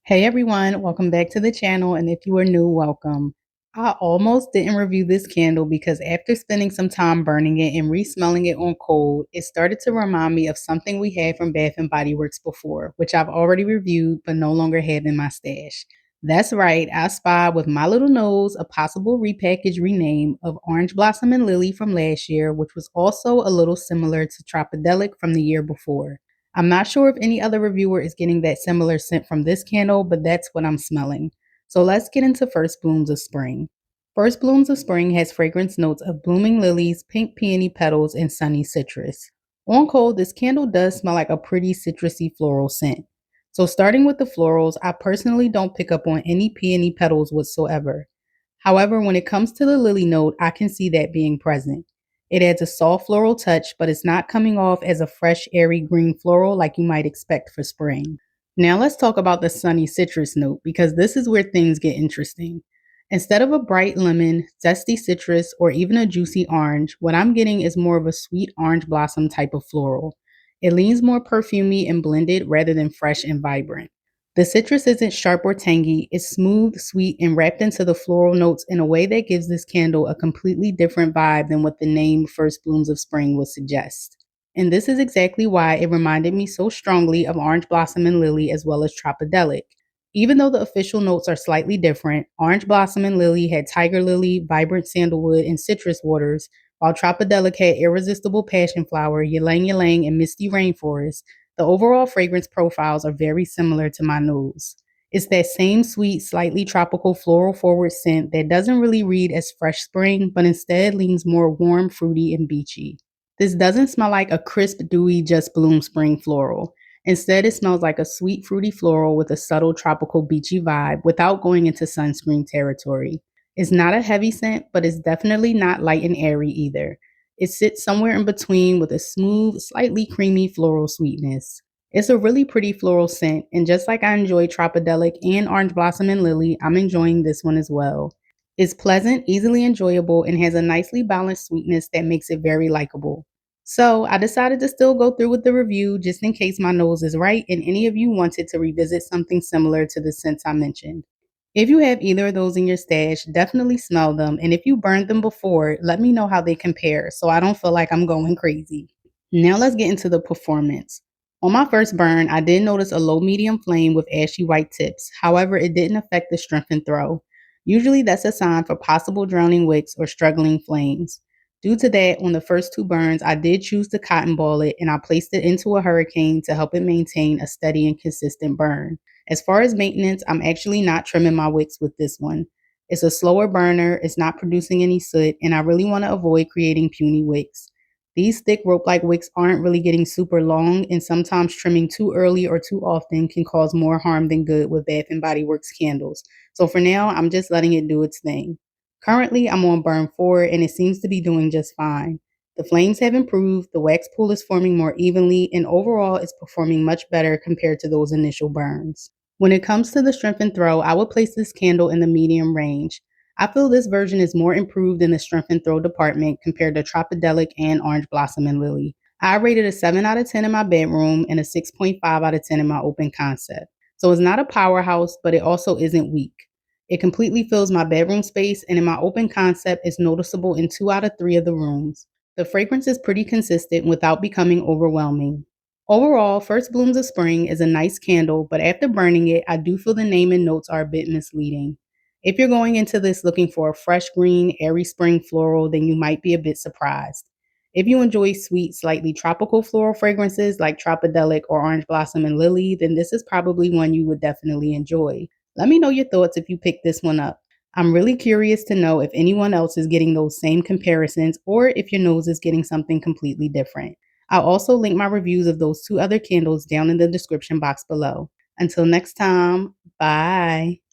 Hey everyone, welcome back to the channel. And if you are new, welcome. I almost didn't review this candle because after spending some time burning it and re-smelling it on cold, it started to remind me of something we had from Bath and Body Works before, which I've already reviewed but no longer have in my stash. That's right, I spied with my little nose a possible repackage rename of Orange Blossom and Lily from last year, which was also a little similar to Tropidelic from the year before. I'm not sure if any other reviewer is getting that similar scent from this candle, but that's what I'm smelling. So let's get into First Blooms of Spring. First Blooms of Spring has fragrance notes of blooming lilies, pink peony petals, and sunny citrus. On cold, this candle does smell like a pretty citrusy floral scent. So starting with the florals, I personally don't pick up on any peony petals whatsoever. However, when it comes to the lily note, I can see that being present. It adds a soft floral touch, but it's not coming off as a fresh, airy green floral like you might expect for spring. Now let's talk about the sunny citrus note because this is where things get interesting. Instead of a bright lemon, zesty citrus, or even a juicy orange, what I'm getting is more of a sweet orange blossom type of floral. It leans more perfumey and blended rather than fresh and vibrant. The citrus isn't sharp or tangy, it's smooth, sweet, and wrapped into the floral notes in a way that gives this candle a completely different vibe than what the name First Blooms of Spring would suggest. And this is exactly why it reminded me so strongly of Orange Blossom and Lily as well as Tropidelic. Even though the official notes are slightly different, Orange Blossom and Lily had tiger lily, vibrant sandalwood, and citrus waters, while Tropidelic had irresistible passion flower, ylang ylang, and misty rainforest. The overall fragrance profiles are very similar to my nose. It's that same sweet, slightly tropical floral forward scent that doesn't really read as fresh spring, but instead leans more warm, fruity, and beachy. This doesn't smell like a crisp, dewy, just bloom spring floral. Instead, it smells like a sweet, fruity floral with a subtle tropical beachy vibe without going into sunscreen territory. It's not a heavy scent, but it's definitely not light and airy either. It sits somewhere in between with a smooth, slightly creamy floral sweetness. It's a really pretty floral scent, and just like I enjoy Tropidelic and Orange Blossom and Lily, I'm enjoying this one as well. It's pleasant, easily enjoyable, and has a nicely balanced sweetness that makes it very likable. So I decided to still go through with the review just in case my nose is right and any of you wanted to revisit something similar to the scents I mentioned. If you have either of those in your stash, definitely smell them. And if you burned them before, let me know how they compare so I don't feel like I'm going crazy. Now let's get into the performance. On my first burn, I did notice a low medium flame with ashy white tips. However, it didn't affect the strength and throw. Usually that's a sign for possible drowning wicks or struggling flames. Due to that, on the first two burns, I did choose to cotton ball it and I placed it into a hurricane to help it maintain a steady and consistent burn. As far as maintenance, I'm actually not trimming my wicks with this one. It's a slower burner, it's not producing any soot, and I really want to avoid creating puny wicks. These thick rope-like wicks aren't really getting super long, and sometimes trimming too early or too often can cause more harm than good with Bath and Body Works candles. So for now, I'm just letting it do its thing. Currently, I'm on burn 4 and it seems to be doing just fine. The flames have improved, the wax pool is forming more evenly, and overall it's performing much better compared to those initial burns. When it comes to the strength and throw, I would place this candle in the medium range. I feel this version is more improved in the strength and throw department compared to Tropidelic and Orange Blossom and Lily. I rated a 7 out of 10 in my bedroom and a 6.5 out of 10 in my open concept. So it's not a powerhouse, but it also isn't weak. It completely fills my bedroom space, and in my open concept, it's noticeable in 2 out of 3 of the rooms. The fragrance is pretty consistent without becoming overwhelming. Overall, First Blooms of Spring is a nice candle, but after burning it, I do feel the name and notes are a bit misleading. If you're going into this looking for a fresh green, airy spring floral, then you might be a bit surprised. If you enjoy sweet, slightly tropical floral fragrances like Tropidelic or Orange Blossom and Lily, then this is probably one you would definitely enjoy. Let me know your thoughts if you picked this one up. I'm really curious to know if anyone else is getting those same comparisons or if your nose is getting something completely different. I'll also link my reviews of those two other candles down in the description box below. Until next time, bye.